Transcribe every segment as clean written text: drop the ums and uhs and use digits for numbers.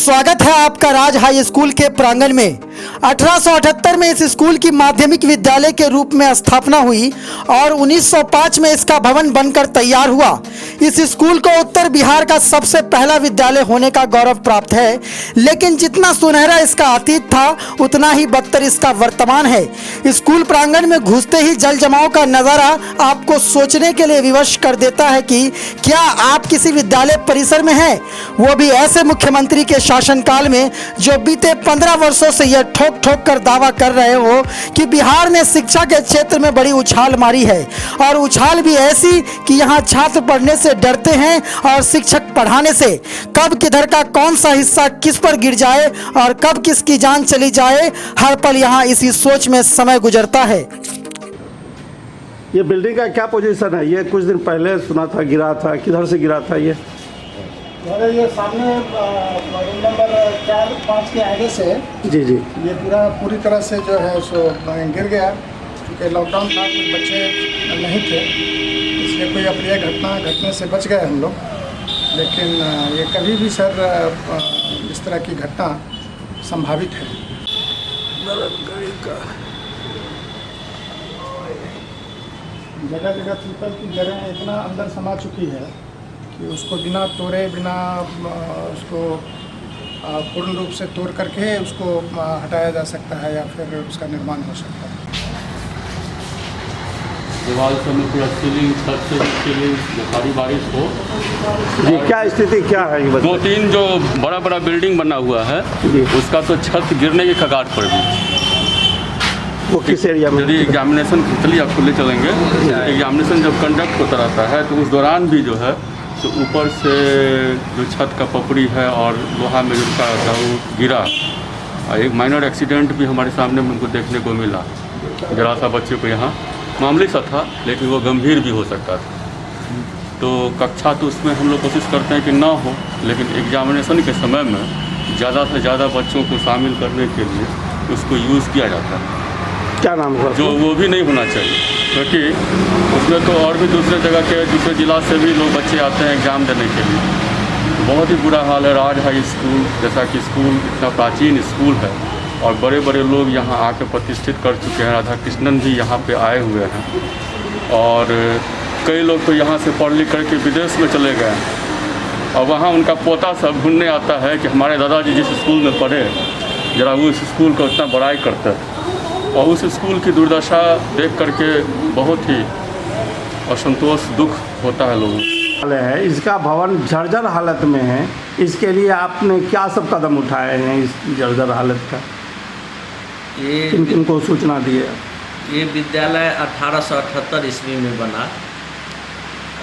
स्वागत है आपका राज हाई स्कूल के प्रांगण में। 1878 में इस स्कूल की माध्यमिक विद्यालय के रूप में स्थापना हुई और 1905 में इसका भवन बनकर तैयार हुआ। इस स्कूल को उत्तर बिहार का सबसे पहला विद्यालय होने का गौरव प्राप्त है, लेकिन जितना सुनहरा इसका अतीत था उतना ही बदतर इसका वर्तमान है। स्कूल प्रांगण में घुसते ही जल जमाव का नज़ारा आपको सोचने के लिए विवश कर देता है कि क्या आप किसी विद्यालय परिसर में हैं, वो भी ऐसे मुख्यमंत्री के शासनकाल में जो बीते 15 वर्षों से यह ठोक ठोक कर दावा कर रहे हो कि बिहार ने शिक्षा के क्षेत्र में बड़ी उछाल मारी है, और उछाल भी ऐसी कि यहाँ छात्र पढ़ने से डरते हैं और शिक्षक पढ़ाने से। कब किधर का कौन सा हिस्सा किस पर गिर जाए और कब किसकी जान चली जाए, हर पल यहाँ इसी सोच में समय गुजरता है। ये बिल्डिंग का क्या पोजीशन है? ये कुछ दिन पहले सुना था गिरा था, किधर से गिरा था ये? ये सामने रूम नंबर 4-5 के आगे से जी जी ये पूरी तरह से जो है सो गिर गया। क्योंकि लॉकडाउन था, कुछ बच्चे नहीं थे, इसलिए कोई अप्रिय घटना घटने से बच गए हम लोग। लेकिन ये कभी भी सर इस तरह की घटना संभावित है। जगह जगह पीपल की जड़ें इतना अंदर समा चुकी है कि उसको बिना तोड़े, बिना उसको पूर्ण रूप से तोड़ करके उसको हटाया जा सकता है या फिर उसका निर्माण हो सकता है। दीवार से में पूरा सीलिंग, छत से सीलिंग, भारी बारिश हो जी क्या स्थिति क्या है ये? 2-3 जो बड़ा बड़ा बिल्डिंग बना हुआ है जी उसका तो छत गिरने के कगार पर भी। वो किस एरिया में? यदि एग्जामिनेशन चलिए आपको ले चलेंगे, एग्जामिनेशन जब कंडक्ट होता रहता है तो उस दौरान भी जो है तो ऊपर से जो छत का पपड़ी है और लोहा में जो रुका रहता है वो गिरा। एक माइनर एक्सीडेंट भी हमारे सामने में उनको देखने को मिला। जरा सा बच्चे को यहाँ मामूली सा था, लेकिन वो गंभीर भी हो सकता था। तो कक्षा तो उसमें हम लोग कोशिश करते हैं कि ना हो, लेकिन एग्जामिनेशन के समय में ज़्यादा से ज़्यादा बच्चों को शामिल करने के लिए उसको यूज़ किया जाता है। क्या नाम है? जो वो भी नहीं होना चाहिए, क्योंकि उसमें तो और भी दूसरे जगह के दूसरे ज़िला से भी लोग बच्चे आते हैं एग्ज़ाम देने के लिए। बहुत ही बुरा हाल है। राज हाई स्कूल जैसा कि स्कूल इतना प्राचीन स्कूल है और बड़े बड़े लोग यहाँ आके प्रतिष्ठित कर चुके हैं। राधा कृष्णन भी यहाँ पे आए हुए हैं और कई लोग तो यहाँ से पढ़ लिख करके विदेश में चले गए हैं और वहाँ उनका पोता सब ढूंढने आता है कि हमारे दादाजी जिस स्कूल में पढ़े, ज़रा वो इस स्कूल का उतना बड़ाई करते हैं। और उस स्कूल की दुर्दशा देख करके बहुत ही असंतोष, दुख होता है लोगों को। है इसका भवन जर्जर हालत में है, इसके लिए आपने क्या सब कदम उठाए हैं इस जर्जर हालत का? किन किन को सूचना दी है? ये विद्यालय 1878 ईस्वी में बना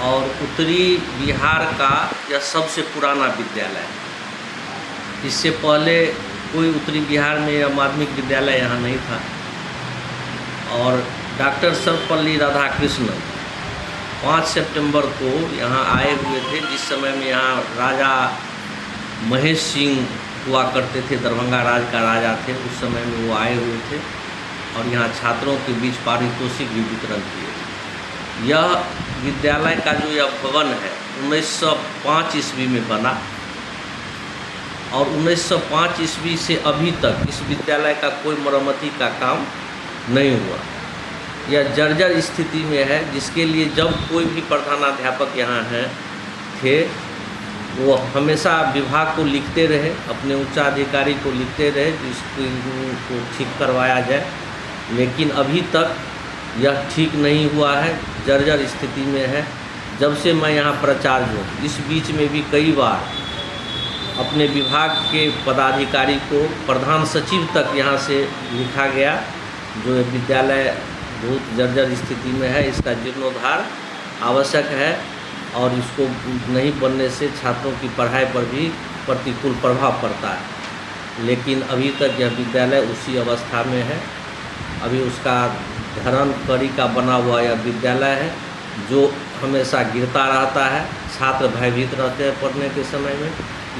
और उत्तरी बिहार का यह सबसे पुराना विद्यालय है। इससे पहले कोई उत्तरी बिहार में यह माध्यमिक विद्यालय यहाँ नहीं था। और डॉक्टर सर्वपल्ली राधाकृष्णन 5 सितंबर को यहाँ आए हुए थे, जिस समय में यहाँ राजा महेश सिंह हुआ करते थे, दरभंगा राज का राजा थे। उस समय में वो आए हुए थे और यहाँ छात्रों के बीच पारितोषिक भी वितरण किए थे। यह विद्यालय का जो यह भवन है 1905 ईस्वी में बना और 1905 ईस्वी से अभी तक इस विद्यालय का कोई मरम्मती का काम नहीं हुआ। यह जर्जर स्थिति में है, जिसके लिए जब कोई भी प्रधानाध्यापक यहाँ हैं थे वो हमेशा विभाग को लिखते रहे, अपने उच्चाधिकारी को लिखते रहे जिसको ठीक करवाया जाए, लेकिन अभी तक यह ठीक नहीं हुआ है, जर्जर स्थिति में है। जब से मैं यहाँ प्राचार्य हूँ, इस बीच में भी कई बार अपने विभाग के पदाधिकारी को प्रधान सचिव तक यहाँ से लिखा गया। जो विद्यालय बहुत जर्जर स्थिति में है, इसका जीर्णोद्धार आवश्यक है और इसको नहीं बनने से छात्रों की पढ़ाई पर भी प्रतिकूल प्रभाव पड़ता है। लेकिन अभी तक यह विद्यालय उसी अवस्था में है। अभी उसका धरन कड़ी का बना हुआ यह विद्यालय है जो हमेशा गिरता रहता है। छात्र भयभीत रहते हैं पढ़ने के समय में।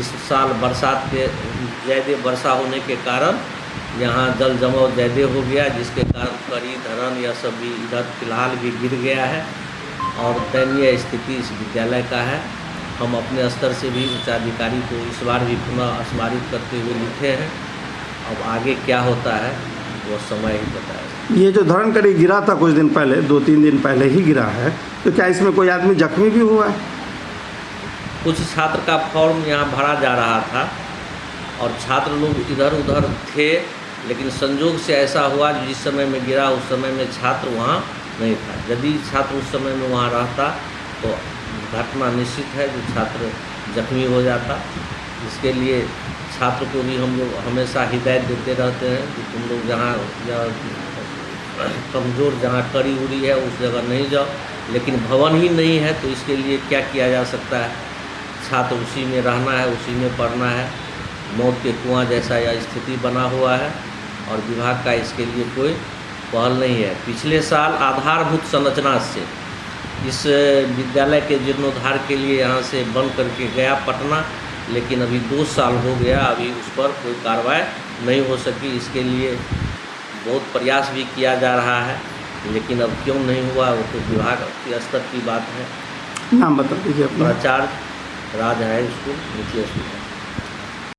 इस साल बरसात के ज़्यादा वर्षा होने के कारण यहाँ जल जमाव ज़्यादा हो गया, जिसके कारण कड़ी, धरन यह सब भी इधर फिलहाल भी गिर गया है और दयनीय स्थिति इस विद्यालय का है। हम अपने स्तर से भी उच्चाधिकारी को इस बार भी पुनः स्मारित करते हुए लिखे हैं। अब आगे क्या होता है वो समय ही बताएगा। ये जो धरणकड़ी गिरा था कुछ दिन पहले, 2-3 दिन पहले ही गिरा है, तो क्या इसमें कोई आदमी जख्मी भी हुआ है? कुछ छात्र का फॉर्म यहाँ भरा जा रहा था और छात्र लोग इधर उधर थे, लेकिन संजोग से ऐसा हुआ जिस समय में गिरा उस समय में छात्र वहाँ नहीं था। यदि छात्र उस समय में वहाँ रहता तो घटना निश्चित है कि छात्र जख्मी हो जाता। इसके लिए छात्र को भी हम लोग हमेशा हिदायत देते रहते हैं कि तुम लोग जहाँ कमज़ोर जहाँ कड़ी उड़ी है उस जगह नहीं जाओ, लेकिन भवन ही नहीं है तो इसके लिए क्या किया जा सकता है? छात्र उसी में रहना है, उसी में पढ़ना है। मौत के कुआं जैसा यह स्थिति बना हुआ है और विभाग का इसके लिए कोई पहल नहीं है। पिछले साल आधारभूत संरचना से इस विद्यालय के जीर्णोद्धार के लिए यहाँ से बन करके गया पटना, लेकिन अभी 2 साल हो गया, अभी उस पर कोई कार्रवाई नहीं हो सकी। इसके लिए बहुत प्रयास भी किया जा रहा है, लेकिन अब क्यों नहीं हुआ वो तो विभाग के स्तर की बात है। नाम बता दीजिए अपना। प्राचार्य राज हाई स्कूल, नीचे स्कूल।